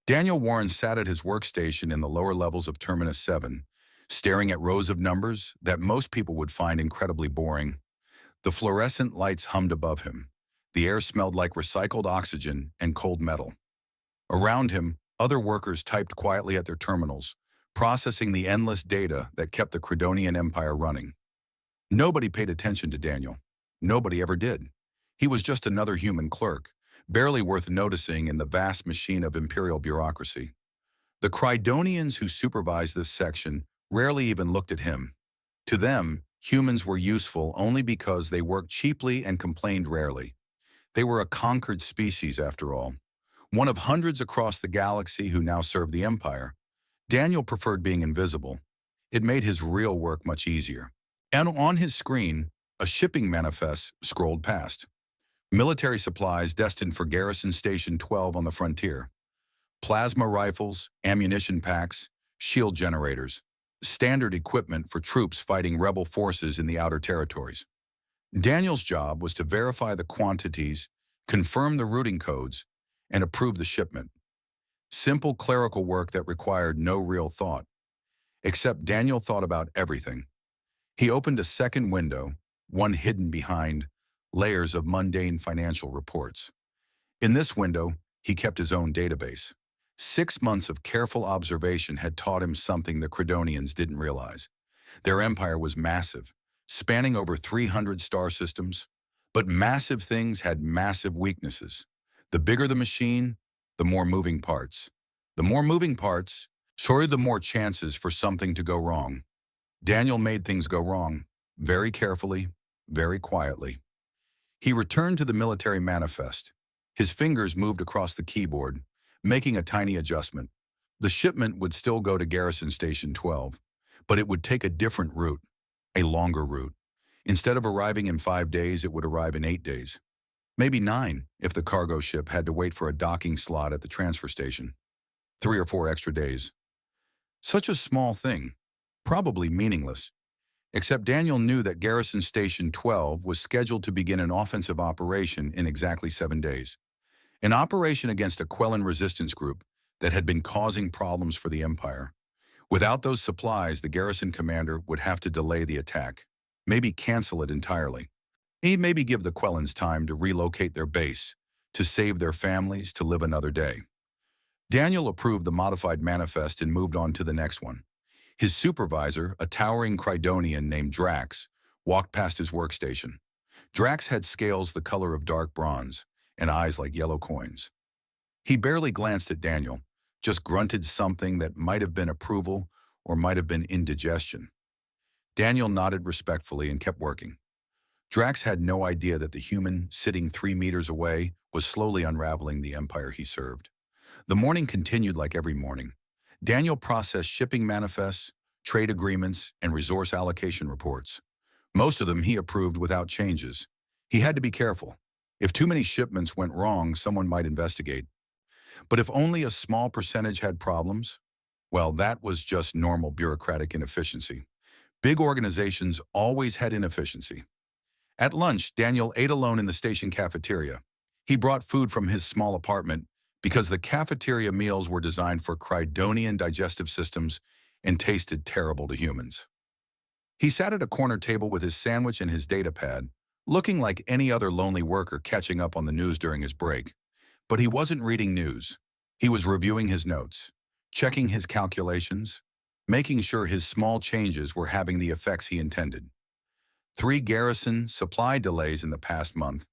Daniel Warren sat at his workstation in the lower levels of Terminus 7, staring at rows of numbers that most people would find incredibly boring. The fluorescent lights hummed above him. The air smelled like recycled oxygen and cold metal. Around him, other workers typed quietly at their terminals, processing the endless data that kept the Credonian Empire running. Nobody paid attention to Daniel. Nobody ever did. He was just another human clerk, barely worth noticing in the vast machine of imperial bureaucracy. The Cridonians who supervised this section rarely even looked at him. To them, humans were useful only because they worked cheaply and complained rarely. They were a conquered species, after all. One of hundreds across the galaxy who now served the Empire, Daniel preferred being invisible. It made his real work much easier. And on his screen, a shipping manifest scrolled past. Military supplies destined for Garrison Station 12 on the frontier. Plasma rifles, ammunition packs, shield generators. Standard equipment for troops fighting rebel forces in the outer territories. Daniel's job was to verify the quantities, confirm the routing codes, and approve the shipment. Simple clerical work that required no real thought. Except Daniel thought about everything. He opened a second window, one hidden behind layers of mundane financial reports. In this window, he kept his own database. 6 months of careful observation had taught him something the Credonians didn't realize. Their empire was massive, spanning over 300 star systems, but massive things had massive weaknesses. The bigger the machine, the more moving parts. The more moving parts, the more chances for something to go wrong. Daniel made things go wrong, very carefully, very quietly. He returned to the military manifest. His fingers moved across the keyboard, making a tiny adjustment. The shipment would still go to Garrison Station 12, but it would take a different route, a longer route. Instead of arriving in 5 days, it would arrive in 8 days. Maybe 9 if the cargo ship had to wait for a docking slot at the transfer station. 3 or 4 extra days. Such a small thing, probably meaningless. Except Daniel knew that Garrison Station 12 was scheduled to begin an offensive operation in exactly 7 days. An operation against a Quellan resistance group that had been causing problems for the Empire. Without those supplies, the garrison commander would have to delay the attack, maybe cancel it entirely. He'd maybe give the Quellans time to relocate their base, to save their families, to live another day. Daniel approved the modified manifest and moved on to the next one. His supervisor, a towering Cridonian named Drax, walked past his workstation. Drax had scales the color of dark bronze and eyes like yellow coins. He barely glanced at Daniel, just grunted something that might have been approval or might have been indigestion. Daniel nodded respectfully and kept working. Drax had no idea that the human sitting 3 meters away was slowly unraveling the empire he served. The morning continued like every morning. Daniel processed shipping manifests, trade agreements, and resource allocation reports. Most of them he approved without changes. He had to be careful. If too many shipments went wrong, someone might investigate. But if only a small percentage had problems, well, that was just normal bureaucratic inefficiency. Big organizations always had inefficiency. At lunch, Daniel ate alone in the station cafeteria. He brought food from his small apartment because the cafeteria meals were designed for Cridonian digestive systems and tasted terrible to humans. He sat at a corner table with his sandwich and his data pad, looking like any other lonely worker catching up on the news during his break. But he wasn't reading news. He was reviewing his notes, checking his calculations, making sure his small changes were having the effects he intended. 3 garrison supply delays in the past month,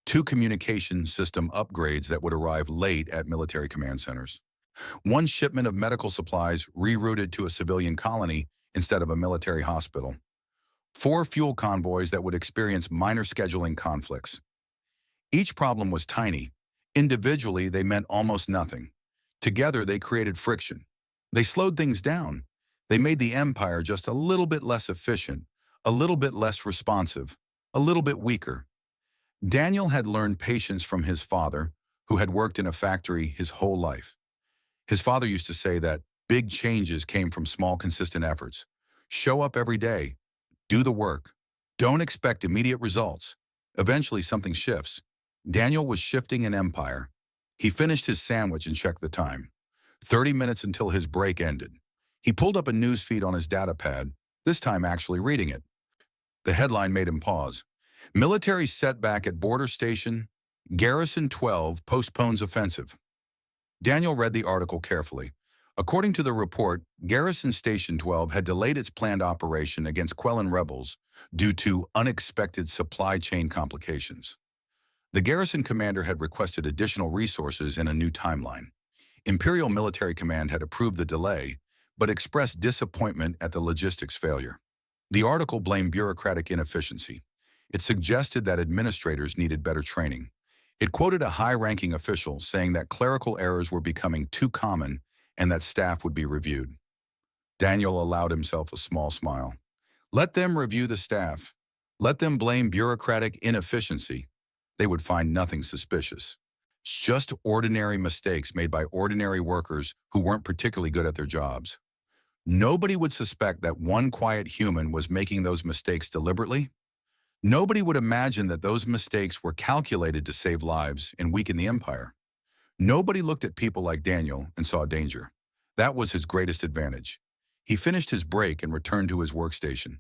2 communication system upgrades that would arrive late at military command centers, 1 shipment of medical supplies rerouted to a civilian colony instead of a military hospital, 4 fuel convoys that would experience minor scheduling conflicts. Each problem was tiny. Individually, they meant almost nothing. Together, they created friction. They slowed things down. They made the empire just a little bit less efficient, a little bit less responsive, a little bit weaker. Daniel had learned patience from his father, who had worked in a factory his whole life. His father used to say that big changes came from small, consistent efforts. Show up every day. Do the work. Don't expect immediate results. Eventually, something shifts. Daniel was shifting an empire. He finished his sandwich and checked the time. 30 minutes until his break ended. He pulled up a news feed on his data pad, this time actually reading it. The headline made him pause. Military setback at border station, Garrison 12 postpones offensive. Daniel read the article carefully. According to the report, Garrison Station 12 had delayed its planned operation against Quellan rebels due to unexpected supply chain complications. The garrison commander had requested additional resources and a new timeline. Imperial Military Command had approved the delay, but expressed disappointment at the logistics failure. The article blamed bureaucratic inefficiency. It suggested that administrators needed better training. It quoted a high-ranking official saying that clerical errors were becoming too common and that staff would be reviewed. Daniel allowed himself a small smile. Let them review the staff. Let them blame bureaucratic inefficiency. They would find nothing suspicious. Just ordinary mistakes made by ordinary workers who weren't particularly good at their jobs. Nobody would suspect that one quiet human was making those mistakes deliberately. Nobody would imagine that those mistakes were calculated to save lives and weaken the empire. Nobody looked at people like Daniel and saw danger. That was his greatest advantage. He finished his break and returned to his workstation.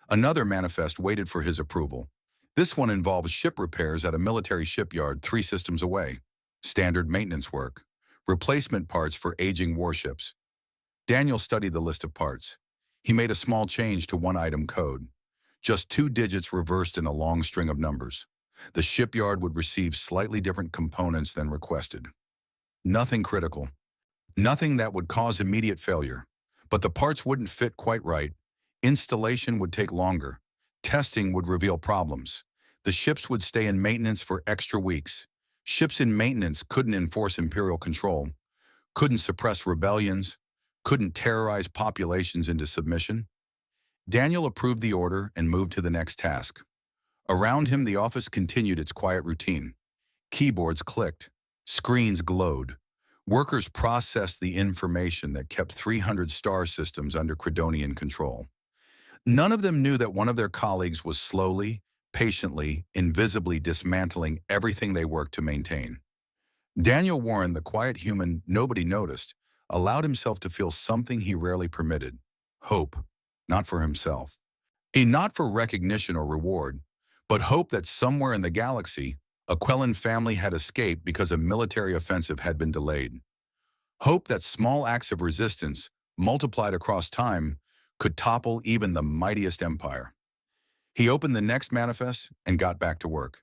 Another manifest waited for his approval. This one involves ship repairs at a military shipyard 3 systems away. Standard maintenance work. Replacement parts for aging warships. Daniel studied the list of parts. He made a small change to one item code. Just 2 digits reversed in a long string of numbers. The shipyard would receive slightly different components than requested. Nothing critical. Nothing that would cause immediate failure. But the parts wouldn't fit quite right. Installation would take longer. Testing would reveal problems. The ships would stay in maintenance for extra weeks. Ships in maintenance couldn't enforce imperial control, couldn't suppress rebellions, couldn't terrorize populations into submission. Daniel approved the order and moved to the next task. Around him, the office continued its quiet routine. Keyboards clicked. Screens glowed. Workers processed the information that kept 300 star systems under Credonian control. None of them knew that one of their colleagues was slowly, patiently, invisibly dismantling everything they worked to maintain. Daniel Warren, the quiet human nobody noticed, allowed himself to feel something he rarely permitted: hope, not for himself. Not for recognition or reward, but hope that somewhere in the galaxy, a Quellan family had escaped because a military offensive had been delayed. Hope that small acts of resistance, multiplied across time, could topple even the mightiest empire. He opened the next manifest and got back to work.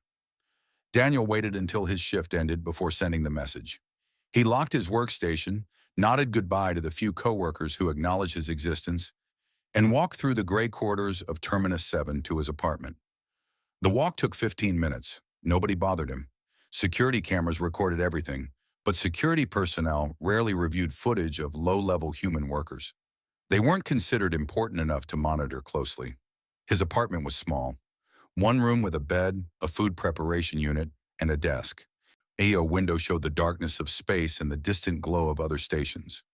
Daniel waited until his shift ended before sending the message. He locked his workstation, nodded goodbye to the few coworkers who acknowledged his existence, and walked through the gray corridors of Terminus 7 to his apartment. The walk took 15 minutes. Nobody bothered him. Security cameras recorded everything, but security personnel rarely reviewed footage of low-level human workers. They weren't considered important enough to monitor closely. His apartment was small. One room with a bed, a food preparation unit, and a desk. A window showed the darkness of space and the distant glow of other stations.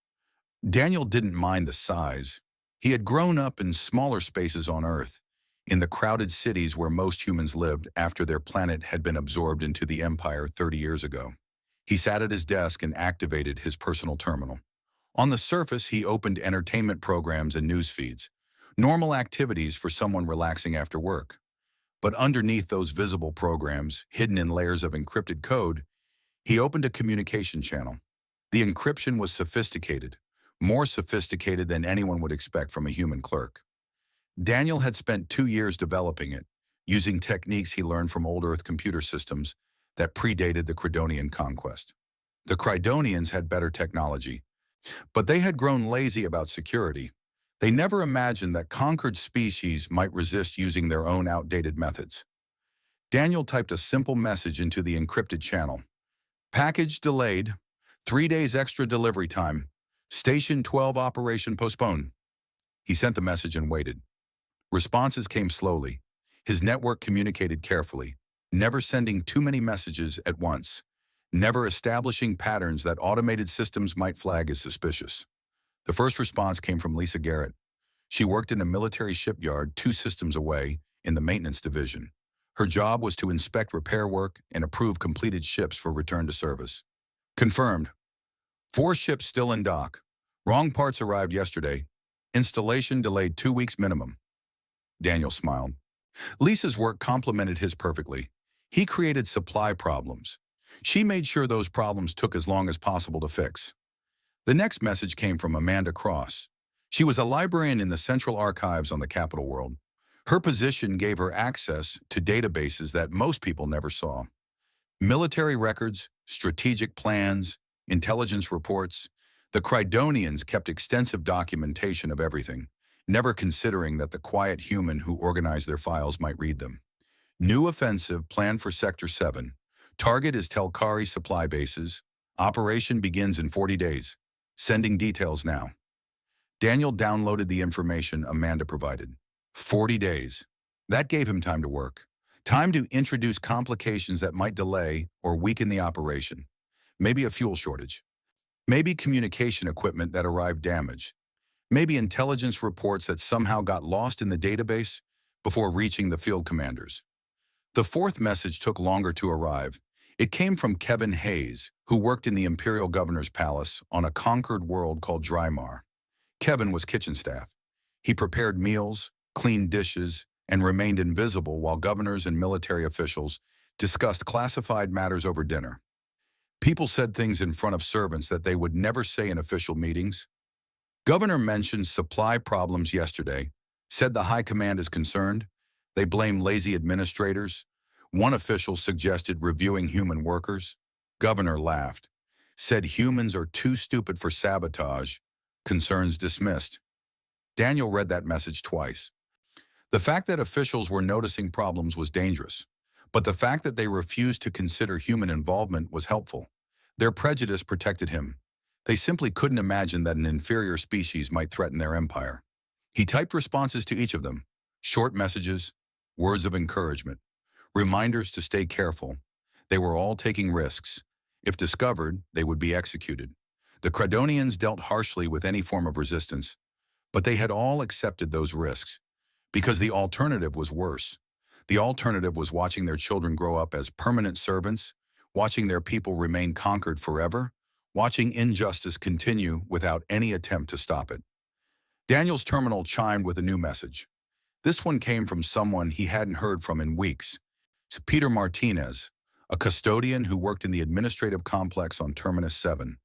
Daniel didn't mind the size. He had grown up in smaller spaces on Earth, in the crowded cities where most humans lived after their planet had been absorbed into the Empire 30 years ago. He sat at his desk and activated his personal terminal. On the surface, he opened entertainment programs and news feeds, normal activities for someone relaxing after work. But underneath those visible programs, hidden in layers of encrypted code, he opened a communication channel. The encryption was sophisticated, more sophisticated than anyone would expect from a human clerk. Daniel had spent 2 years developing it, using techniques he learned from old Earth computer systems that predated the Credonian conquest. The Credonians had better technology, but they had grown lazy about security. They never imagined that conquered species might resist using their own outdated methods. Daniel typed a simple message into the encrypted channel. Package delayed. 3 days extra delivery time. Station 12 operation postponed. He sent the message and waited. Responses came slowly. His network communicated carefully, never sending too many messages at once, never establishing patterns that automated systems might flag as suspicious. The first response came from Lisa Garrett. She worked in a military shipyard 2 systems away in the maintenance division. Her job was to inspect repair work and approve completed ships for return to service. Confirmed. 4 ships still in dock. Wrong parts arrived yesterday. Installation delayed 2 weeks minimum. Daniel smiled. Lisa's work complemented his perfectly. He created supply problems. She made sure those problems took as long as possible to fix. The next message came from Amanda Cross. She was a librarian in the Central Archives on the Capital World. Her position gave her access to databases that most people never saw. Military records, strategic plans, intelligence reports. The Crydonians kept extensive documentation of everything, never considering that the quiet human who organized their files might read them. New offensive planned for Sector 7. Target is Telkari supply bases. Operation begins in 40 days. Sending details now. Daniel downloaded the information Amanda provided. 40 days. That gave him time to work. Time to introduce complications that might delay or weaken the operation. Maybe a fuel shortage. Maybe communication equipment that arrived damaged. Maybe intelligence reports that somehow got lost in the database before reaching the field commanders. The fourth message took longer to arrive. It came from Kevin Hayes, who worked in the Imperial Governor's Palace on a conquered world called Drymar. Kevin was kitchen staff. He prepared meals, cleaned dishes, and remained invisible while governors and military officials discussed classified matters over dinner. People said things in front of servants that they would never say in official meetings. Governor mentioned supply problems yesterday, said the high command is concerned. They blame lazy administrators. One official suggested reviewing human workers. Governor laughed, said humans are too stupid for sabotage. Concerns dismissed. Daniel read that message twice. The fact that officials were noticing problems was dangerous, but the fact that they refused to consider human involvement was helpful. Their prejudice protected him. They simply couldn't imagine that an inferior species might threaten their empire. He typed responses to each of them, short messages, words of encouragement, reminders to stay careful. They were all taking risks. If discovered, they would be executed. The Crydonians dealt harshly with any form of resistance, but they had all accepted those risks, because the alternative was worse. The alternative was watching their children grow up as permanent servants, watching their people remain conquered forever, watching injustice continue without any attempt to stop it. Daniel's terminal chimed with a new message. This one came from someone he hadn't heard from in weeks. It's Peter Martinez, a custodian who worked in the administrative complex on Terminus 7.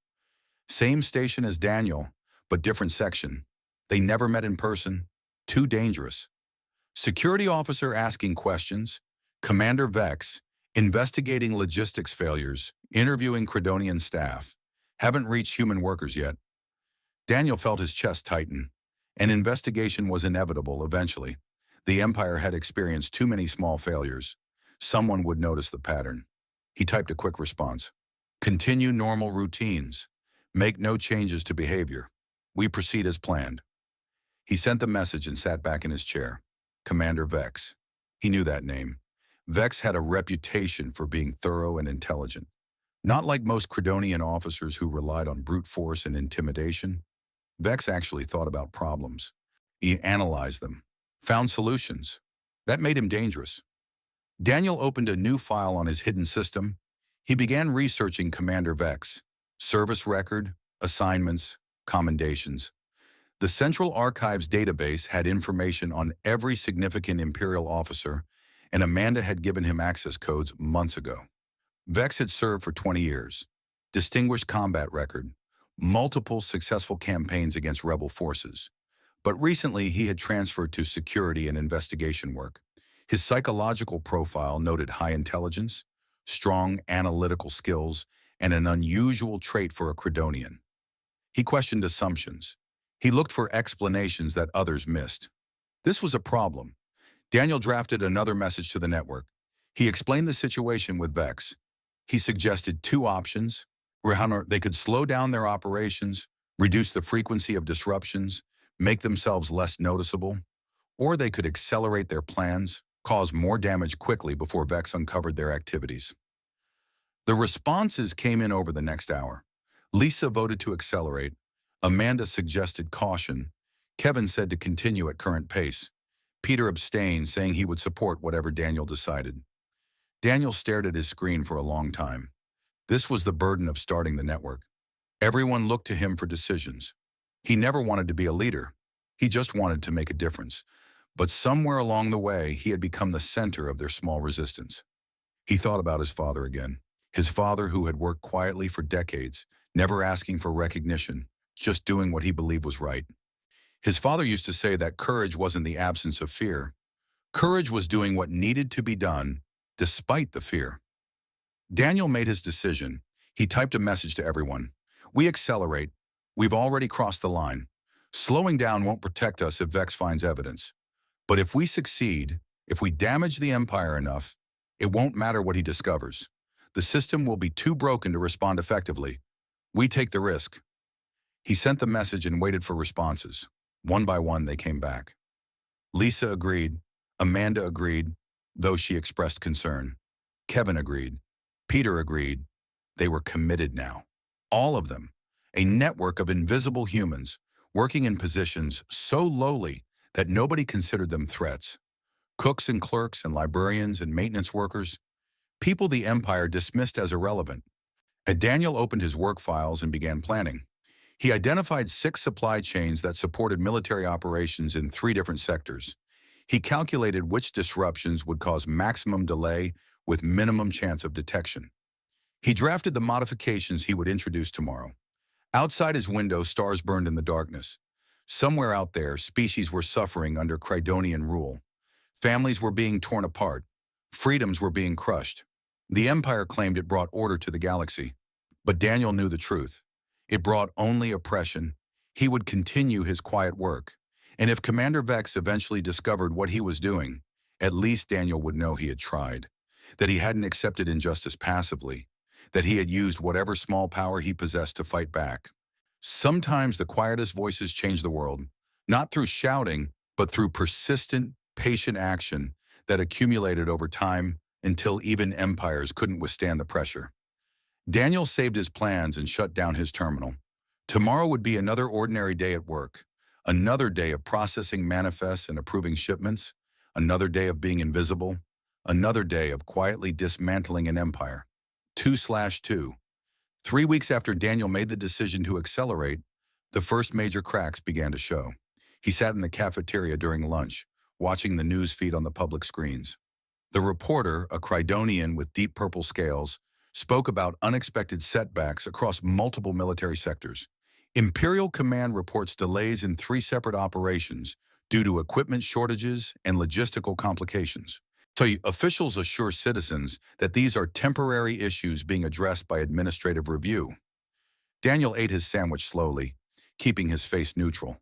Same station as Daniel, but different section. They never met in person. Too dangerous. Security officer asking questions. Commander Vex, investigating logistics failures, interviewing Crydonian staff. Haven't reached human workers yet. Daniel felt his chest tighten. An investigation was inevitable eventually. The Empire had experienced too many small failures. Someone would notice the pattern. He typed a quick response. Continue normal routines. Make no changes to behavior. We proceed as planned. He sent the message and sat back in his chair. Commander Vex. He knew that name. Vex had a reputation for being thorough and intelligent. Not like most Crydonian officers who relied on brute force and intimidation. Vex actually thought about problems. He analyzed them, found solutions. That made him dangerous. Daniel opened a new file on his hidden system. He began researching Commander Vex, service record, assignments, commendations. The Central Archives database had information on every significant Imperial officer, and Amanda had given him access codes months ago. Vex had served for 20 years, distinguished combat record, multiple successful campaigns against rebel forces. But recently he had transferred to security and investigation work. His psychological profile noted high intelligence, strong analytical skills, and an unusual trait for a Crydonian. He questioned assumptions. He looked for explanations that others missed. This was a problem. Daniel drafted another message to the network. He explained the situation with Vex. He suggested two options. They could slow down their operations, reduce the frequency of disruptions, make themselves less noticeable, or they could accelerate their plans, cause more damage quickly before Vex uncovered their activities. The responses came in over the next hour. Lisa voted to accelerate. Amanda suggested caution. Kevin said to continue at current pace. Peter abstained, saying he would support whatever Daniel decided. Daniel stared at his screen for a long time. This was the burden of starting the network. Everyone looked to him for decisions. He never wanted to be a leader. He just wanted to make a difference. But somewhere along the way, he had become the center of their small resistance. He thought about his father again. His father who had worked quietly for decades, never asking for recognition, just doing what he believed was right. His father used to say that courage wasn't the absence of fear. Courage was doing what needed to be done, despite the fear. Daniel made his decision. He typed a message to everyone. We accelerate. We've already crossed the line. Slowing down won't protect us if Vex finds evidence. But if we succeed, if we damage the Empire enough, it won't matter what he discovers. The system will be too broken to respond effectively. We take the risk. He sent the message and waited for responses. One by one, they came back. Lisa agreed. Amanda agreed, though she expressed concern. Kevin agreed. Peter agreed. They were committed now. All of them. A network of invisible humans working in positions so lowly that nobody considered them threats. Cooks and clerks and librarians and maintenance workers. People the Empire dismissed as irrelevant. And Daniel opened his work files and began planning. He identified 6 supply chains that supported military operations in 3 different sectors. He calculated which disruptions would cause maximum delay with minimum chance of detection. He drafted the modifications he would introduce tomorrow. Outside his window, stars burned in the darkness. Somewhere out there, species were suffering under Crydonian rule. Families were being torn apart. Freedoms were being crushed. The Empire claimed it brought order to the galaxy. But Daniel knew the truth. It brought only oppression. He would continue his quiet work. And if Commander Vex eventually discovered what he was doing, at least Daniel would know he had tried. That he hadn't accepted injustice passively. That he had used whatever small power he possessed to fight back. Sometimes the quietest voices change the world, not through shouting, but through persistent, patient action that accumulated over time until even empires couldn't withstand the pressure. Daniel saved his plans and shut down his terminal. Tomorrow would be another ordinary day at work, another day of processing manifests and approving shipments, another day of being invisible, another day of quietly dismantling an empire. 2/2. 3 weeks after Daniel made the decision to accelerate, the first major cracks began to show. He sat in the cafeteria during lunch, watching the news feed on the public screens. The reporter, a Crydonian with deep purple scales, spoke about unexpected setbacks across multiple military sectors. Imperial Command reports delays in 3 separate operations due to equipment shortages and logistical complications. So officials assure citizens that these are temporary issues being addressed by administrative review. Daniel ate his sandwich slowly, keeping his face neutral.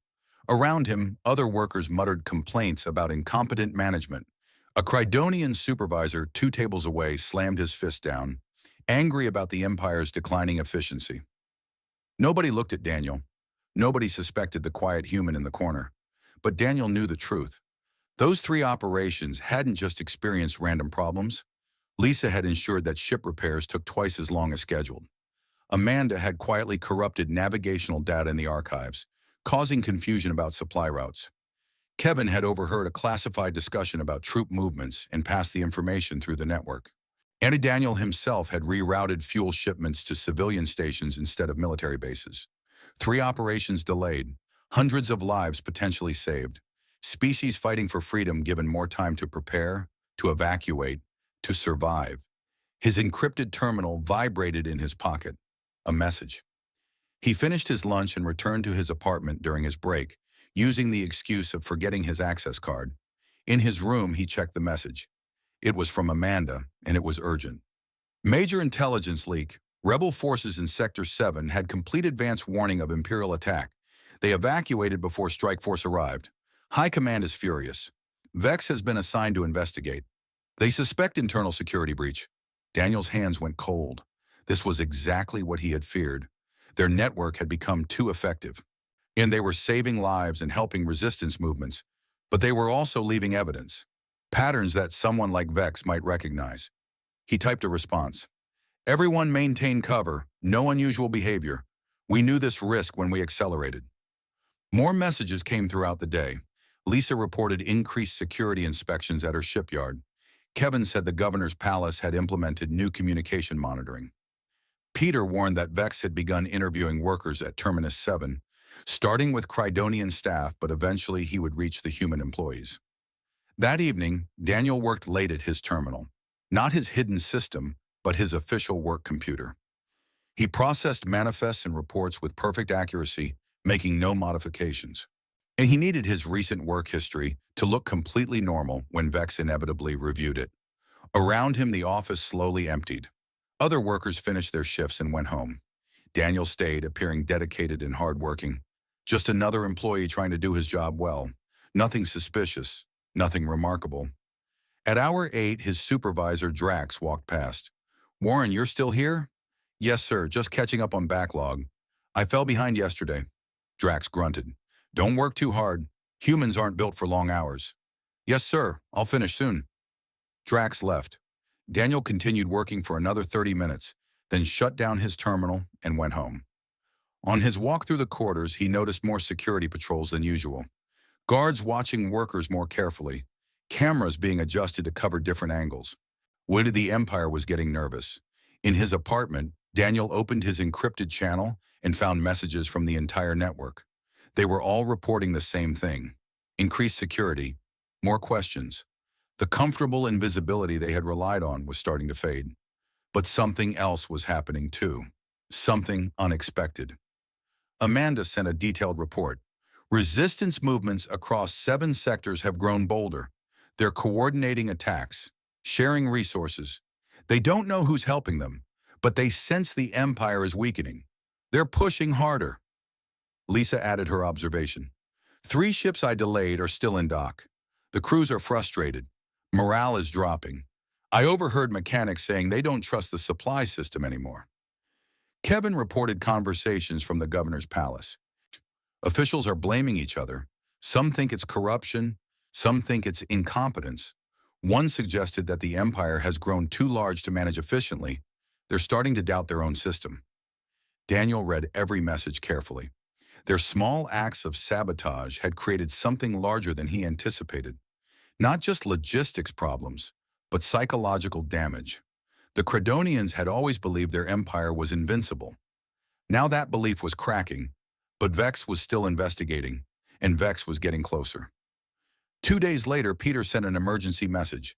Around him, other workers muttered complaints about incompetent management. A Crydonian supervisor 2 tables away slammed his fist down, angry about the Empire's declining efficiency. Nobody looked at Daniel. Nobody suspected the quiet human in the corner. But Daniel knew the truth. Those 3 operations hadn't just experienced random problems. Lisa had ensured that ship repairs took twice as long as scheduled. Amanda had quietly corrupted navigational data in the archives, causing confusion about supply routes. Kevin had overheard a classified discussion about troop movements and passed the information through the network. And Daniel himself had rerouted fuel shipments to civilian stations instead of military bases. 3 operations delayed, hundreds of lives potentially saved. Species fighting for freedom given more time to prepare, to evacuate, to survive. His encrypted terminal vibrated in his pocket. A message. He finished his lunch and returned to his apartment during his break, using the excuse of forgetting his access card. In his room, he checked the message. It was from Amanda, and it was urgent. Major intelligence leak. Rebel forces in Sector 7 had complete advance warning of Imperial attack. They evacuated before Strike Force arrived. High Command is furious. Vex has been assigned to investigate. They suspect internal security breach. Daniel's hands went cold. This was exactly what he had feared. Their network had become too effective. And they were saving lives and helping resistance movements. But they were also leaving evidence. Patterns that someone like Vex might recognize. He typed a response. Everyone maintain cover, no unusual behavior. We knew this risk when we accelerated. More messages came throughout the day. Lisa reported increased security inspections at her shipyard. Kevin said the governor's palace had implemented new communication monitoring. Peter warned that Vex had begun interviewing workers at Terminus 7, starting with Crydonian staff, but eventually he would reach the human employees. That evening, Daniel worked late at his terminal. Not his hidden system, but his official work computer. He processed manifests and reports with perfect accuracy, making no modifications. And he needed his recent work history to look completely normal when Vex inevitably reviewed it. Around him, the office slowly emptied. Other workers finished their shifts and went home. Daniel stayed, appearing dedicated and hardworking. Just another employee trying to do his job well. Nothing suspicious, nothing remarkable. At hour 8, his supervisor, Drax, walked past. "Warren, you're still here?" "Yes, sir, just catching up on backlog. I fell behind yesterday." Drax grunted. "Don't work too hard. Humans aren't built for long hours." "Yes, sir, I'll finish soon." Drax left. Daniel continued working for another 30 minutes, then shut down his terminal and went home. On his walk through the quarters, he noticed more security patrols than usual. Guards watching workers more carefully, cameras being adjusted to cover different angles. Would the Empire was getting nervous. In his apartment, Daniel opened his encrypted channel and found messages from the entire network. They were all reporting the same thing: increased security, more questions. The comfortable invisibility they had relied on was starting to fade. But something else was happening too. Something unexpected. Amanda sent a detailed report. Resistance movements across 7 sectors have grown bolder. They're coordinating attacks, sharing resources. They don't know who's helping them, but they sense the Empire is weakening. They're pushing harder. Lisa added her observation. 3 ships I delayed are still in dock. The crews are frustrated. Morale is dropping. I overheard mechanics saying they don't trust the supply system anymore. Kevin reported conversations from the governor's palace. Officials are blaming each other. Some think it's corruption. Some think it's incompetence. One suggested that the Empire has grown too large to manage efficiently. They're starting to doubt their own system. Daniel read every message carefully. Their small acts of sabotage had created something larger than he anticipated. Not just logistics problems, but psychological damage. The Crydonians had always believed their empire was invincible. Now that belief was cracking, but Vex was still investigating, and Vex was getting closer. 2 days later, Peter sent an emergency message.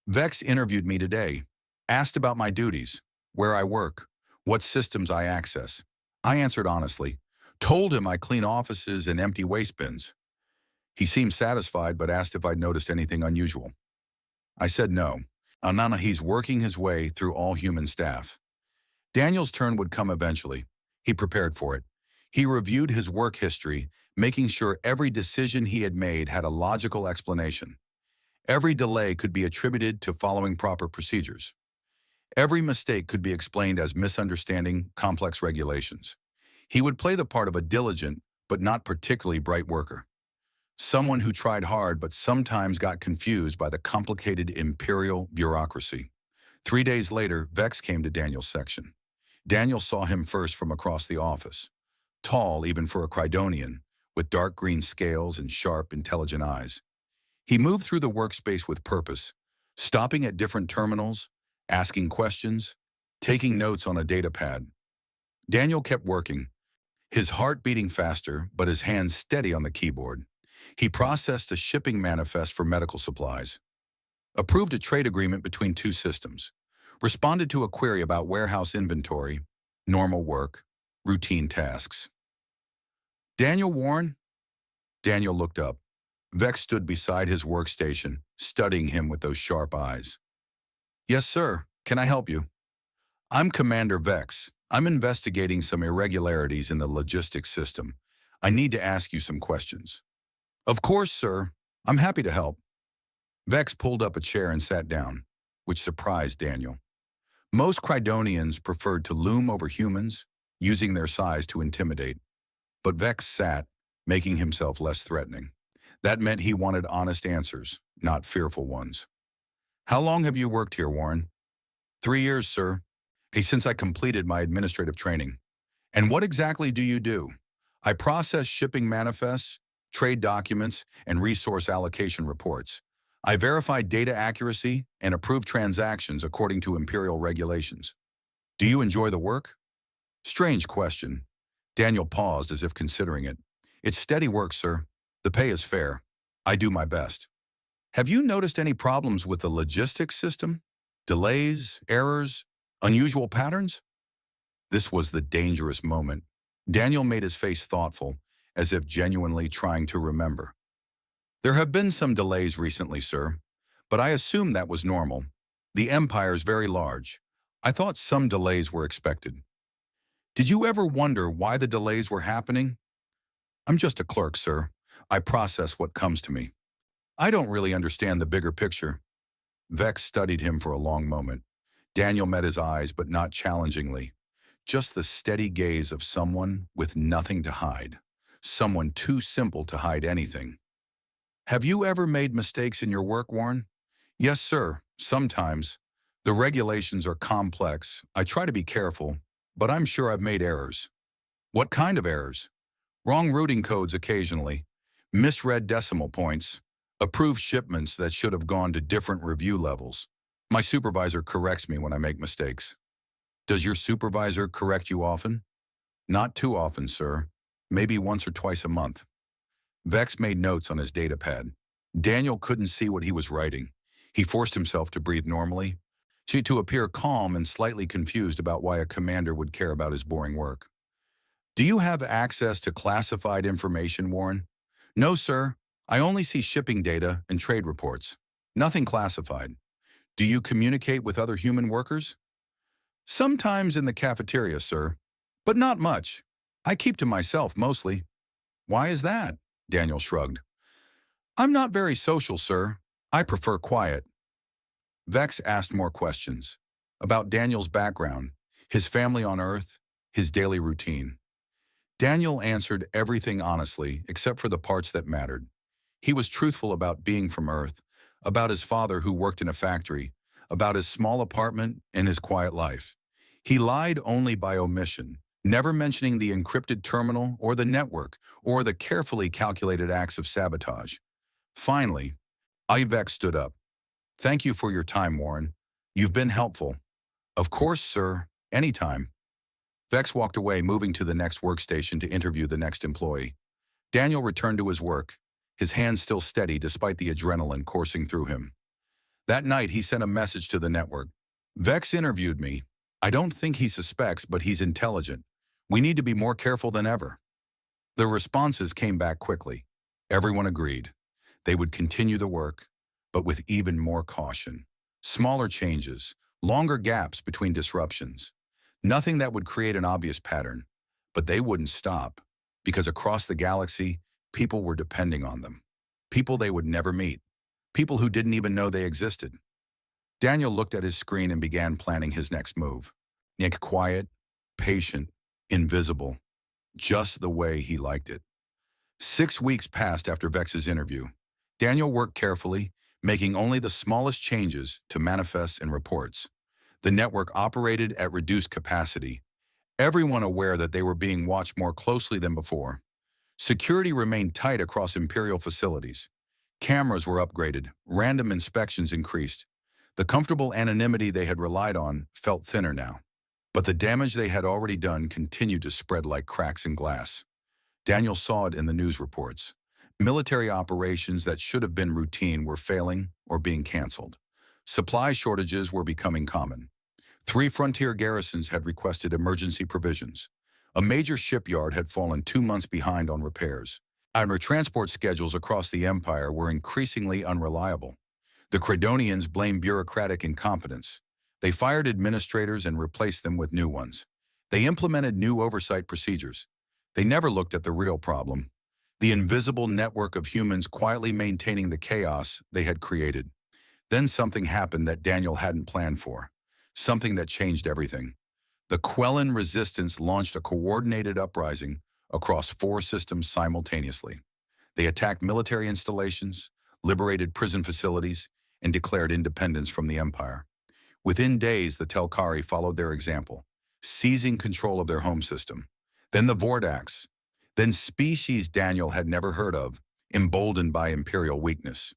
"Vex interviewed me today, asked about my duties, where I work, what systems I access." I answered honestly, told him I clean offices and empty waste bins. He seemed satisfied, but asked if I'd noticed anything unusual. I said no. Anana, he's working his way through all human staff. Daniel's turn would come eventually. He prepared for it. He reviewed his work history, making sure every decision he had made had a logical explanation. Every delay could be attributed to following proper procedures. Every mistake could be explained as misunderstanding complex regulations. He would play the part of a diligent but not particularly bright worker. Someone who tried hard but sometimes got confused by the complicated imperial bureaucracy. 3 days later, Vex came to Daniel's section. Daniel saw him first from across the office. Tall, even for a Crydonian, with dark green scales and sharp, intelligent eyes. He moved through the workspace with purpose, stopping at different terminals, asking questions, taking notes on a data pad. Daniel kept working, his heart beating faster, but his hands steady on the keyboard. He processed a shipping manifest for medical supplies, approved a trade agreement between 2 systems, responded to a query about warehouse inventory, normal work, routine tasks. "Daniel Warren?" Daniel looked up. Vex stood beside his workstation, studying him with those sharp eyes. "Yes, sir. Can I help you?" "I'm Commander Vex. I'm investigating some irregularities in the logistics system. I need to ask you some questions." "Of course, sir. I'm happy to help." Vex pulled up a chair and sat down, which surprised Daniel. Most Crydonians preferred to loom over humans, using their size to intimidate. But Vex sat, making himself less threatening. That meant he wanted honest answers, not fearful ones. "How long have you worked here, Warren?" 3 years, sir. Since I completed my administrative training." "And what exactly do you do?" "I process shipping manifests, trade documents, and resource allocation reports. I verify data accuracy and approve transactions according to imperial regulations." "Do you enjoy the work?" Strange question. Daniel paused as if considering it. It's steady work, sir. The pay is fair. I do my best. Have you noticed any problems with the logistics system? Delays, errors, unusual patterns? This was the dangerous moment. Daniel made his face thoughtful, as if genuinely trying to remember. There have been some delays recently, sir, but I assume that was normal. The Empire's very large. I thought some delays were expected. Did you ever wonder why the delays were happening? I'm just a clerk, sir. I process what comes to me. I don't really understand the bigger picture. Vex studied him for a long moment. Daniel met his eyes, but not challengingly. Just the steady gaze of someone with nothing to hide. Someone too simple to hide anything. Have you ever made mistakes in your work, Warren? Yes, sir. Sometimes. The regulations are complex. I try to be careful, but I'm sure I've made errors. What kind of errors? Wrong routing codes occasionally. Misread decimal points. Approved shipments that should have gone to different review levels. My supervisor corrects me when I make mistakes. Does your supervisor correct you often? Not too often, sir. Maybe once or twice a month. Vex made notes on his datapad. Daniel couldn't see what he was writing. He forced himself to breathe normally, to appear calm and slightly confused about why a commander would care about his boring work. Do you have access to classified information, Warren? No, sir. I only see shipping data and trade reports. Nothing classified. Do you communicate with other human workers? Sometimes in the cafeteria, sir, but not much. I keep to myself mostly. Why is that? Daniel shrugged. I'm not very social, sir. I prefer quiet. Vex asked more questions about Daniel's background, his family on Earth, his daily routine. Daniel answered everything honestly except for the parts that mattered. He was truthful about being from Earth, about his father who worked in a factory, about his small apartment and his quiet life. He lied only by omission, never mentioning the encrypted terminal or the network or the carefully calculated acts of sabotage. Finally, Vex stood up. Thank you for your time, Warren. You've been helpful. Of course, sir. Anytime. Vex walked away, moving to the next workstation to interview the next employee. Daniel returned to his work, his hands still steady despite the adrenaline coursing through him. That night, he sent a message to the network. Vex interviewed me. I don't think he suspects, but he's intelligent. We need to be more careful than ever. The responses came back quickly. Everyone agreed. They would continue the work, but with even more caution. Smaller changes, longer gaps between disruptions. Nothing that would create an obvious pattern, but they wouldn't stop, because across the galaxy, people were depending on them. People they would never meet. People who didn't even know they existed. Daniel looked at his screen and began planning his next move. Nick, quiet, patient, invisible, just the way he liked it. 6 weeks passed after Vex's interview. Daniel worked carefully, making only the smallest changes to manifests and reports. The network operated at reduced capacity, everyone aware that they were being watched more closely than before. Security remained tight across Imperial facilities. Cameras were upgraded, random inspections increased. The comfortable anonymity they had relied on felt thinner now. But the damage they had already done continued to spread like cracks in glass. Daniel saw it in the news reports. Military operations that should have been routine were failing or being canceled. Supply shortages were becoming common. 3 frontier garrisons had requested emergency provisions. A major shipyard had fallen 2 months behind on repairs. And transport schedules across the Empire were increasingly unreliable. The Credonians blamed bureaucratic incompetence. They fired administrators and replaced them with new ones. They implemented new oversight procedures. They never looked at the real problem, the invisible network of humans quietly maintaining the chaos they had created. Then something happened that Daniel hadn't planned for, something that changed everything. The Quellan resistance launched a coordinated uprising across 4 systems simultaneously. They attacked military installations, liberated prison facilities, and declared independence from the Empire. Within days, the Telkari followed their example, seizing control of their home system. Then the Vordax, then species Daniel had never heard of, emboldened by Imperial weakness.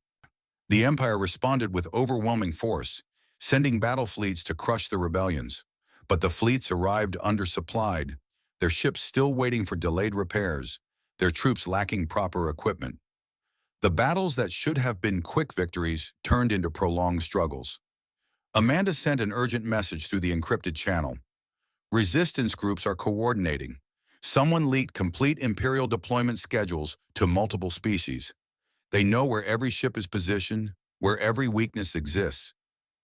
The Empire responded with overwhelming force, sending battle fleets to crush the rebellions. But the fleets arrived undersupplied, their ships still waiting for delayed repairs, their troops lacking proper equipment. The battles that should have been quick victories turned into prolonged struggles. Amanda sent an urgent message through the encrypted channel. Resistance groups are coordinating. Someone leaked complete Imperial deployment schedules to multiple species. They know where every ship is positioned, where every weakness exists.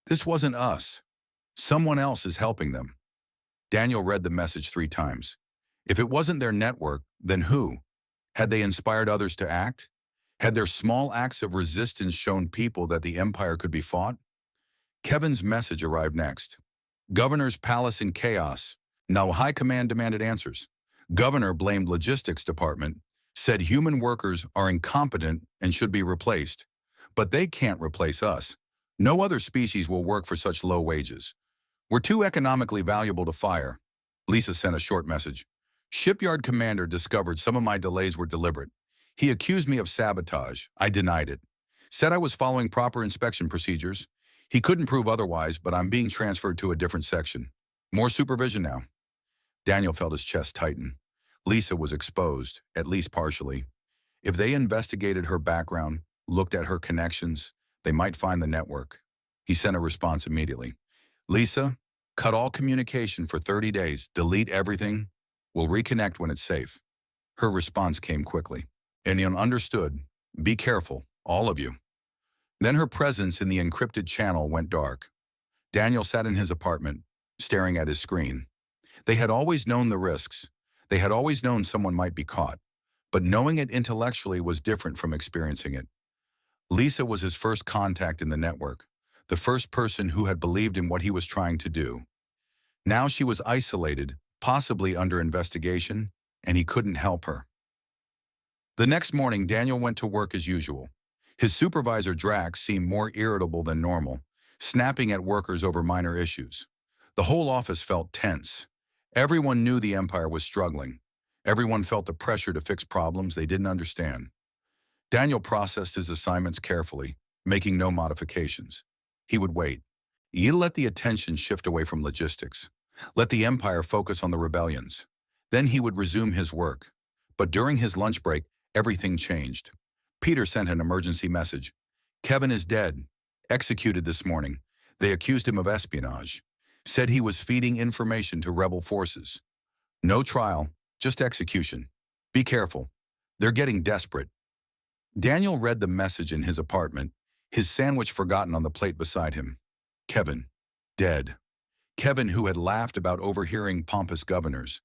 This wasn't us. Someone else is helping them. Daniel read the message 3 times. If it wasn't their network, then who? Had they inspired others to act? Had their small acts of resistance shown people that the Empire could be fought? Kevin's message arrived next. Governor's palace in chaos. Now High Command demanded answers. Governor blamed Logistics Department, said human workers are incompetent and should be replaced. But they can't replace us. No other species will work for such low wages. We're too economically valuable to fire. Lisa sent a short message. Shipyard commander discovered some of my delays were deliberate. He accused me of sabotage. I denied it. Said I was following proper inspection procedures. He couldn't prove otherwise, but I'm being transferred to a different section. More supervision now. Daniel felt his chest tighten. Lisa was exposed, at least partially. If they investigated her background, looked at her connections, they might find the network. He sent a response immediately. Lisa, cut all communication for 30 days, delete everything. We'll reconnect when it's safe. Her response came quickly. Anyone understood? Be careful, all of you. Then her presence in the encrypted channel went dark. Daniel sat in his apartment, staring at his screen. They had always known the risks. They had always known someone might be caught. But knowing it intellectually was different from experiencing it. Lisa was his first contact in the network, the first person who had believed in what he was trying to do. Now she was isolated, possibly under investigation, and he couldn't help her. The next morning, Daniel went to work as usual. His supervisor, Drax, seemed more irritable than normal, snapping at workers over minor issues. The whole office felt tense. Everyone knew the Empire was struggling. Everyone felt the pressure to fix problems they didn't understand. Daniel processed his assignments carefully, making no modifications. He would wait. He'd let the attention shift away from logistics. Let the Empire focus on the rebellions. Then he would resume his work. But during his lunch break, everything changed. Peter sent an emergency message. Kevin is dead. Executed this morning. They accused him of espionage. Said he was feeding information to rebel forces. No trial, just execution. Be careful. They're getting desperate. Daniel read the message in his apartment, his sandwich forgotten on the plate beside him. Kevin, dead. Kevin who had laughed about overhearing pompous governors.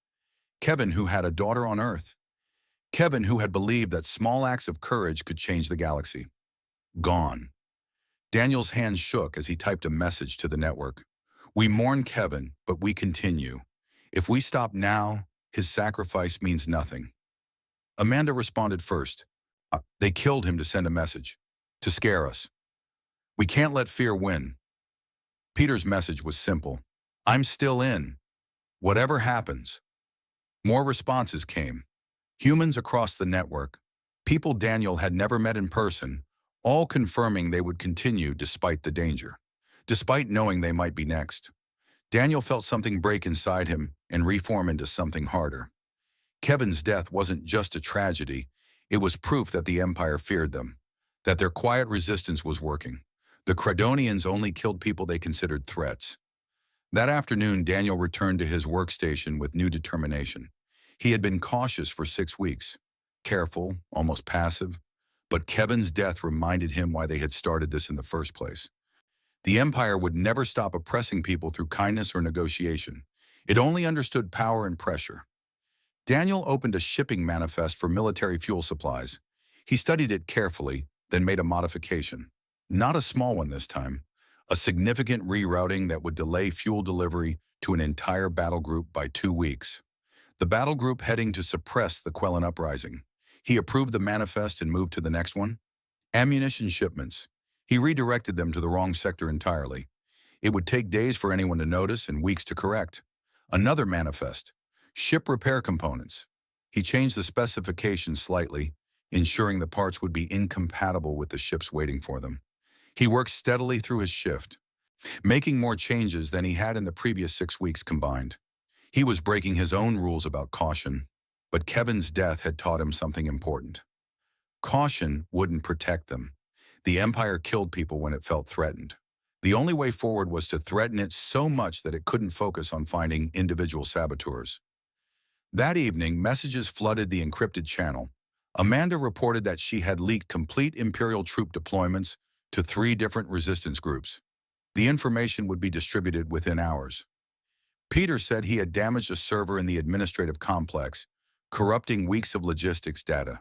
Kevin who had a daughter on Earth. Kevin who had believed that small acts of courage could change the galaxy. Gone. Daniel's hands shook as he typed a message to the network. We mourn Kevin, but we continue. If we stop now, his sacrifice means nothing. Amanda responded first. They killed him to send a message, to scare us. We can't let fear win. Peter's message was simple. I'm still in. Whatever happens. More responses came. Humans across the network, people Daniel had never met in person, all confirming they would continue despite the danger, despite knowing they might be next. Daniel felt something break inside him and reform into something harder. Kevin's death wasn't just a tragedy, it was proof that the Empire feared them, that their quiet resistance was working. The Credonians only killed people they considered threats. That afternoon, Daniel returned to his workstation with new determination. He had been cautious for 6 weeks, careful, almost passive, but Kevin's death reminded him why they had started this in the first place. The Empire would never stop oppressing people through kindness or negotiation. It only understood power and pressure. Daniel opened a shipping manifest for military fuel supplies. He studied it carefully, then made a modification. Not a small one this time. A significant rerouting that would delay fuel delivery to an entire battle group by 2 weeks. The battle group heading to suppress the Quellan uprising. He approved the manifest and moved to the next one. Ammunition shipments. He redirected them to the wrong sector entirely. It would take days for anyone to notice and weeks to correct. Another manifest. Ship repair components. He changed the specifications slightly, ensuring the parts would be incompatible with the ships waiting for them. He worked steadily through his shift. making more changes than he had in the previous 6 weeks combined. He was breaking his own rules about caution, but Kevin's death had taught him something important. Caution wouldn't protect them. The Empire killed people when it felt threatened. The only way forward was to threaten it so much that it couldn't focus on finding individual saboteurs. That evening, messages flooded the encrypted channel. Amanda reported that she had leaked complete Imperial troop deployments to 3 different resistance groups. The information would be distributed within hours. Peter said he had damaged a server in the administrative complex, corrupting weeks of logistics data.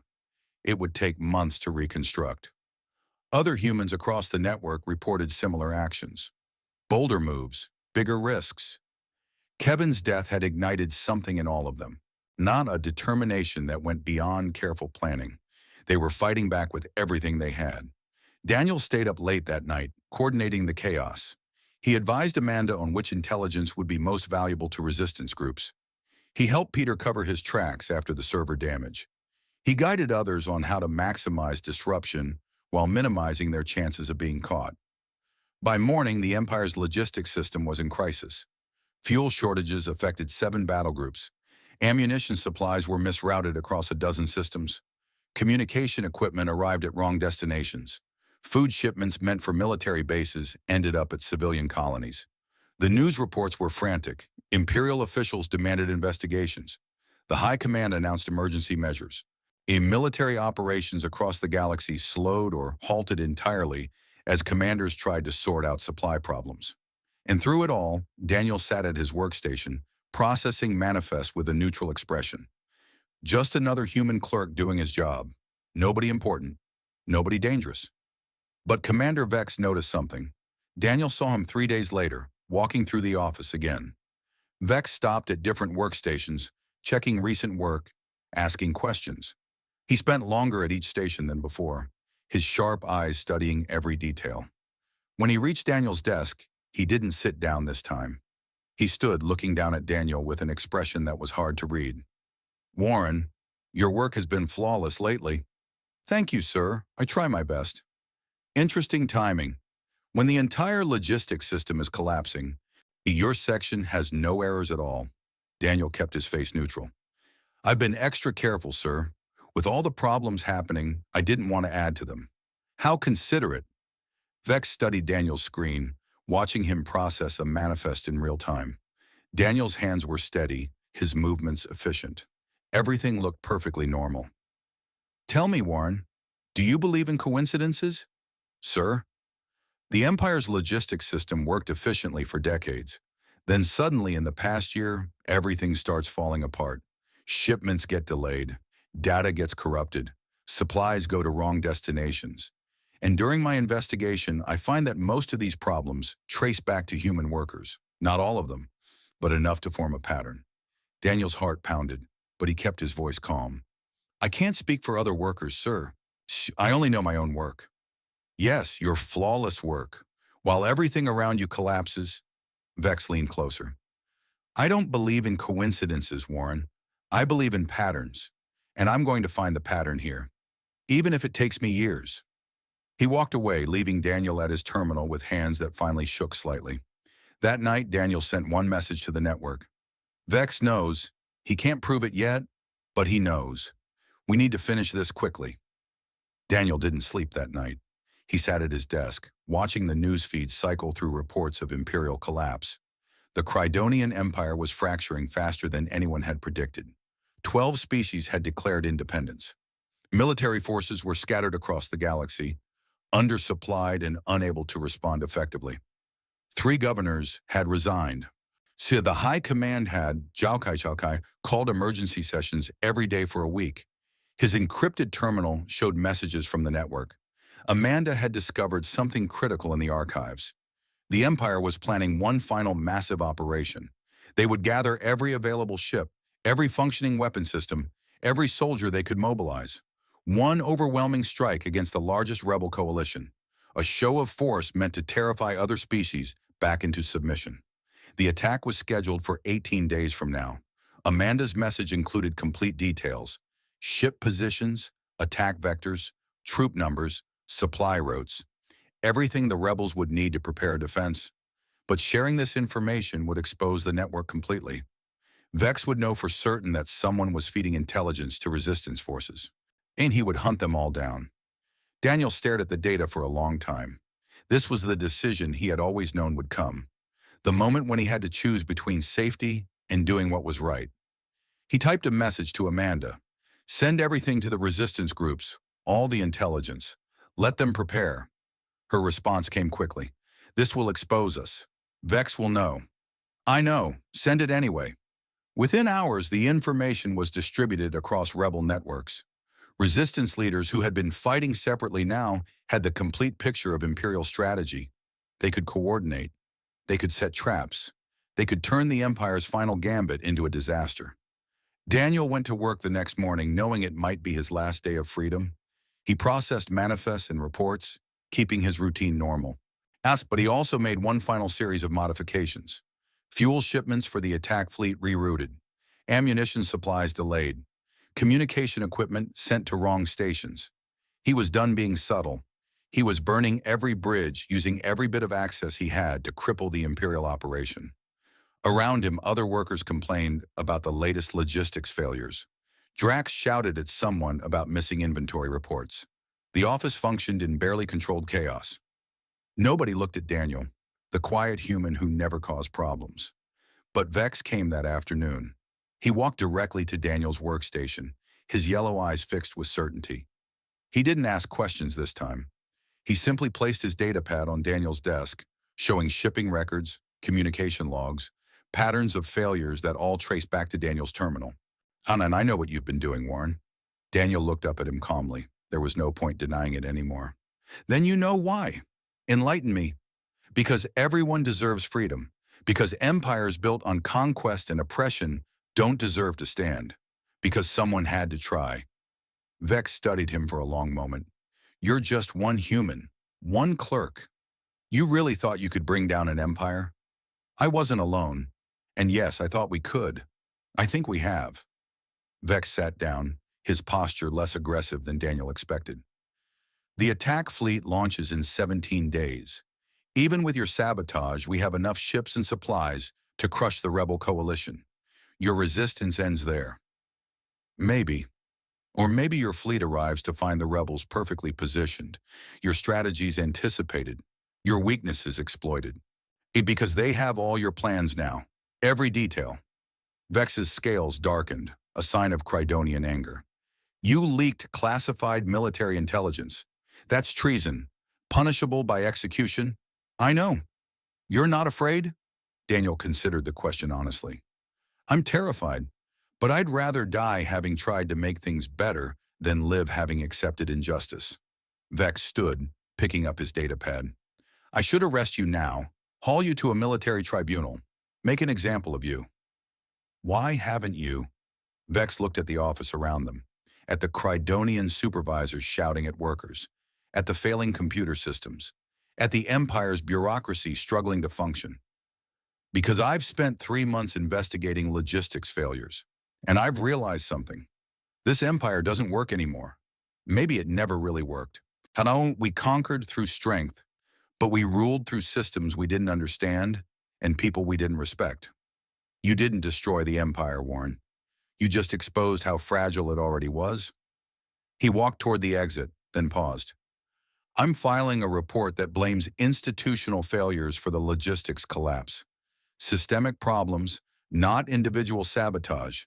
It would take months to reconstruct. Other humans across the network reported similar actions. Bolder moves, bigger risks. Kevin's death had ignited something in all of them, not a determination that went beyond careful planning. They were fighting back with everything they had. Daniel stayed up late that night, coordinating the chaos. He advised Amanda on which intelligence would be most valuable to resistance groups. He helped Peter cover his tracks after the server damage. He guided others on how to maximize disruption while minimizing their chances of being caught. By morning, the Empire's logistics system was in crisis. Fuel shortages affected 7 battle groups. Ammunition supplies were misrouted across a dozen systems. Communication equipment arrived at wrong destinations. Food shipments meant for military bases ended up at civilian colonies. The news reports were frantic. Imperial officials demanded investigations. The High Command announced emergency measures. Military operations across the galaxy slowed or halted entirely as commanders tried to sort out supply problems. And through it all, Daniel sat at his workstation, processing manifests with a neutral expression. Just another human clerk doing his job. Nobody important. Nobody dangerous. But Commander Vex noticed something. Daniel saw him 3 days later, walking through the office again. Vex stopped at different workstations, checking recent work, asking questions. He spent longer at each station than before, his sharp eyes studying every detail. When he reached Daniel's desk, he didn't sit down this time. He stood looking down at Daniel with an expression that was hard to read. "Warren, your work has been flawless lately." "Thank you, sir. I try my best." "Interesting timing. When the entire logistics system is collapsing, your section has no errors at all." Daniel kept his face neutral. "I've been extra careful, sir. With all the problems happening, I didn't want to add to them." "How considerate." Vex studied Daniel's screen, watching him process a manifest in real time. Daniel's hands were steady, his movements efficient. Everything looked perfectly normal. "Tell me, Warren, do you believe in coincidences?" "Sir?" The Empire's logistics system worked efficiently for decades. Then suddenly in the past year, everything starts falling apart. Shipments get delayed. Data gets corrupted. Supplies go to wrong destinations. And during my investigation, I find that most of these problems trace back to human workers. Not all of them, but enough to form a pattern. Daniel's heart pounded, but he kept his voice calm. "I can't speak for other workers, sir. I only know my own work." "Yes, your flawless work. While everything around you collapses." Vex leaned closer. "I don't believe in coincidences, Warren. I believe in patterns. And I'm going to find the pattern here, even if it takes me years." He walked away, leaving Daniel at his terminal with hands that finally shook slightly. That night, Daniel sent one message to the network. "Vex knows. He can't prove it yet, but he knows. We need to finish this quickly." Daniel didn't sleep that night. He sat at his desk, watching the news feed cycle through reports of Imperial collapse. The Crydonian Empire was fracturing faster than anyone had predicted. 12 species had declared independence. Military forces were scattered across the galaxy, undersupplied and unable to respond effectively. 3 governors had resigned. So the High Command had, Chaukai, called emergency sessions every day for a week. His encrypted terminal showed messages from the network. Amanda had discovered something critical in the archives. The Empire was planning one final massive operation. They would gather every available ship, every functioning weapon system, every soldier they could mobilize. One overwhelming strike against the largest rebel coalition. A show of force meant to terrify other species back into submission. The attack was scheduled for 18 days from now. Amanda's message included complete details: ship positions, attack vectors, troop numbers, supply routes, everything the rebels would need to prepare a defense. But sharing this information would expose the network completely. Vex would know for certain that someone was feeding intelligence to resistance forces, and he would hunt them all down. Daniel stared at the data for a long time. This was the decision he had always known would come, the moment when he had to choose between safety and doing what was right. He typed a message to Amanda. Send everything to the resistance groups, all the intelligence. Let them prepare. Her response came quickly. This will expose us. Vex will know. I know. Send it anyway. Within hours, the information was distributed across rebel networks. Resistance leaders who had been fighting separately now had the complete picture of Imperial strategy. They could coordinate. They could set traps. They could turn the Empire's final gambit into a disaster. Daniel went to work the next morning knowing it might be his last day of freedom. He processed manifests and reports, keeping his routine normal. But he also made one final series of modifications. Fuel shipments for the attack fleet rerouted. Ammunition supplies delayed. Communication equipment sent to wrong stations. He was done being subtle. He was burning every bridge, using every bit of access he had to cripple the Imperial operation. Around him, other workers complained about the latest logistics failures. Drax shouted at someone about missing inventory reports. The office functioned in barely controlled chaos. Nobody looked at Daniel, the quiet human who never caused problems. But Vex came that afternoon. He walked directly to Daniel's workstation, his yellow eyes fixed with certainty. He didn't ask questions this time. He simply placed his datapad on Daniel's desk, showing shipping records, communication logs, patterns of failures that all trace back to Daniel's terminal. And I know what you've been doing, Warren. Daniel looked up at him calmly. There was no point denying it anymore. Then you know why. Enlighten me. Because everyone deserves freedom. Because empires built on conquest and oppression don't deserve to stand. Because someone had to try. Vex studied him for a long moment. You're just one human, one clerk. You really thought you could bring down an empire? I wasn't alone. And yes, I thought we could. I think we have. Vex sat down, his posture less aggressive than Daniel expected. The attack fleet launches in 17 days. Even with your sabotage, we have enough ships and supplies to crush the rebel coalition. Your resistance ends there. Maybe. Or maybe your fleet arrives to find the rebels perfectly positioned, your strategies anticipated, your weaknesses exploited. Because they have all your plans now, every detail. Vex's scales darkened, a sign of Crydonian anger. You leaked classified military intelligence. That's treason, punishable by execution. I know. You're not afraid? Daniel considered the question honestly. I'm terrified, but I'd rather die having tried to make things better than live having accepted injustice. Vex stood, picking up his datapad. I should arrest you now, haul you to a military tribunal, make an example of you. Why haven't you? Vex looked at the office around them, at the Crydonian supervisors shouting at workers, at the failing computer systems, at the Empire's bureaucracy struggling to function. Because I've spent 3 months investigating logistics failures, and I've realized something. This empire doesn't work anymore. Maybe it never really worked. We conquered through strength, but we ruled through systems we didn't understand and people we didn't respect. You didn't destroy the empire, Warren. You just exposed how fragile it already was. He walked toward the exit, then paused. I'm filing a report that blames institutional failures for the logistics collapse. Systemic problems, not individual sabotage.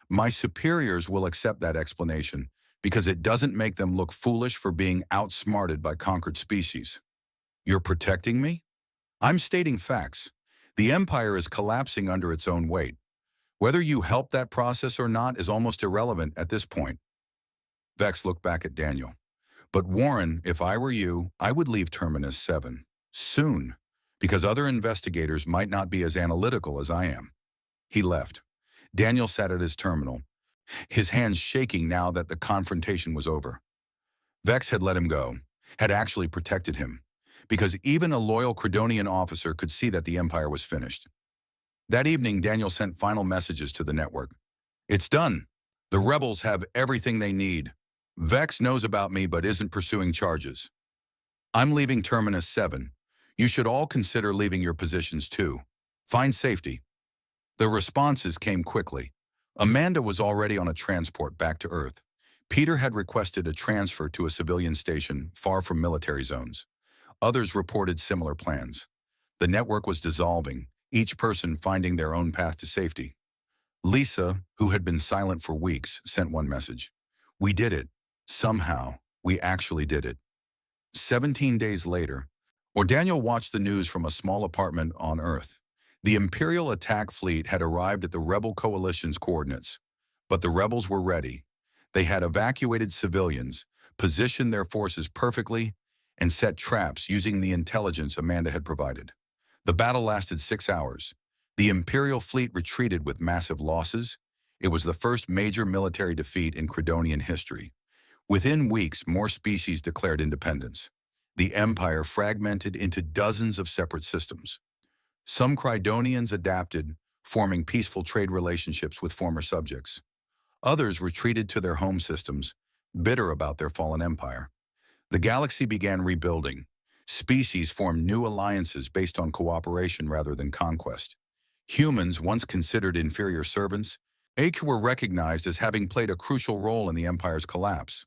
My superiors will accept that explanation because it doesn't make them look foolish for being outsmarted by conquered species. You're protecting me? I'm stating facts. The empire is collapsing under its own weight. Whether you help that process or not is almost irrelevant at this point. Vex looked back at Daniel. But Warren, if I were you, I would leave Terminus 7. Soon. Because other investigators might not be as analytical as I am. He left. Daniel sat at his terminal, his hands shaking now that the confrontation was over. Vex had let him go, had actually protected him, because even a loyal Crydonian officer could see that the Empire was finished. That evening, Daniel sent final messages to the network. It's done. The rebels have everything they need. Vex knows about me but isn't pursuing charges. I'm leaving Terminus 7. You should all consider leaving your positions too. Find safety. The responses came quickly. Amanda was already on a transport back to Earth. Peter had requested a transfer to a civilian station far from military zones. Others reported similar plans. The network was dissolving, each person finding their own path to safety. Lisa, who had been silent for weeks, sent one message. We did it. Somehow, we actually did it. 17 days later, Daniel watched the news from a small apartment on Earth. The Imperial attack fleet had arrived at the Rebel Coalition's coordinates. But the rebels were ready. They had evacuated civilians, positioned their forces perfectly, and set traps using the intelligence Amanda had provided. The battle lasted 6 hours. The Imperial fleet retreated with massive losses. It was the first major military defeat in Credonian history. Within weeks, more species declared independence. The Empire fragmented into dozens of separate systems. Some Credonians adapted, forming peaceful trade relationships with former subjects. Others retreated to their home systems, bitter about their fallen empire. The galaxy began rebuilding. Species formed new alliances based on cooperation rather than conquest. Humans, once considered inferior servants, were recognized as having played a crucial role in the Empire's collapse.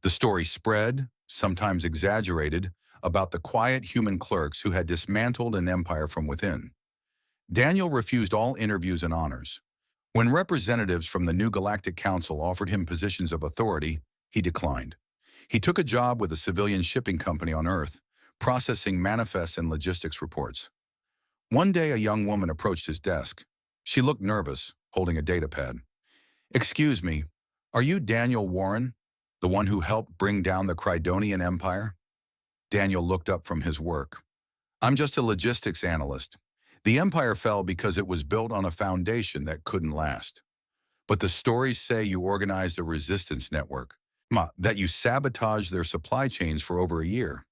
The story spread, sometimes exaggerated, about the quiet human clerks who had dismantled an empire from within. Daniel refused all interviews and honors. When representatives from the new Galactic Council offered him positions of authority, he declined. He took a job with a civilian shipping company on Earth, processing manifests and logistics reports. One day, a young woman approached his desk. She looked nervous, holding a datapad. "Excuse me, are you Daniel Warren, the one who helped bring down the Credonian Empire?" Daniel looked up from his work. "I'm just a logistics analyst. The Empire fell because it was built on a foundation that couldn't last. But the stories say you organized a resistance network, that you sabotaged their supply chains for over a year."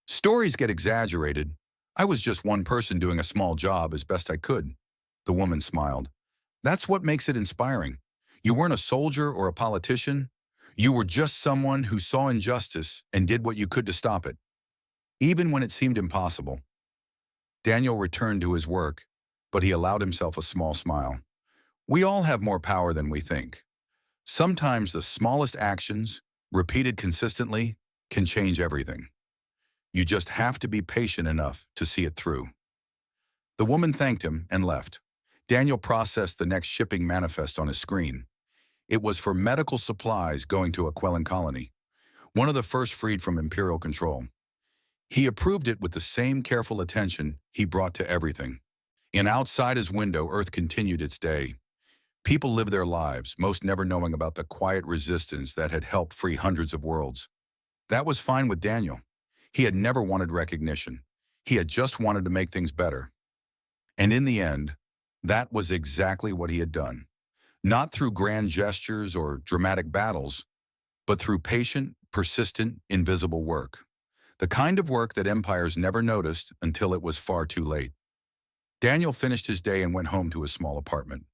"Stories get exaggerated. I was just one person doing a small job as best I could." The woman smiled. "That's what makes it inspiring. You weren't a soldier or a politician. You were just someone who saw injustice and did what you could to stop it, even when it seemed impossible." Daniel returned to his work, but he allowed himself a small smile. We all have more power than we think. Sometimes the smallest actions, repeated consistently, can change everything. You just have to be patient enough to see it through. The woman thanked him and left. Daniel processed the next shipping manifest on his screen. It was for medical supplies going to a Quellan colony, one of the first freed from Imperial control. He approved it with the same careful attention he brought to everything. And outside his window, Earth continued its day. People lived their lives, most never knowing about the quiet resistance that had helped free hundreds of worlds. That was fine with Daniel. He had never wanted recognition. He had just wanted to make things better. And in the end, that was exactly what he had done. Not through grand gestures or dramatic battles, but through patient, persistent, invisible work. The kind of work that empires never noticed until it was far too late. Daniel finished his day and went home to his small apartment.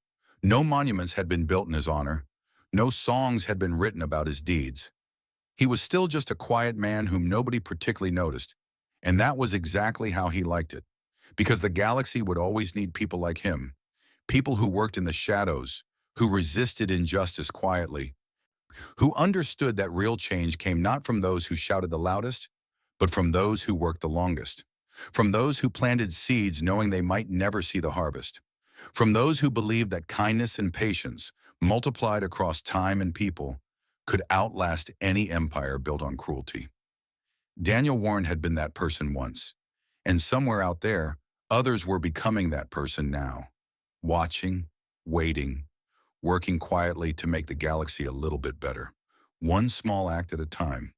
No monuments had been built in his honor. No songs had been written about his deeds. He was still just a quiet man whom nobody particularly noticed, and that was exactly how he liked it, because the galaxy would always need people like him, people who worked in the shadows, who resisted injustice quietly, who understood that real change came not from those who shouted the loudest, but from those who worked the longest, from those who planted seeds knowing they might never see the harvest, from those who believed that kindness and patience, multiplied across time and people, could outlast any empire built on cruelty. Daniel Warren had been that person once, and somewhere out there, others were becoming that person now, watching, waiting, working quietly to make the galaxy a little bit better, one small act at a time.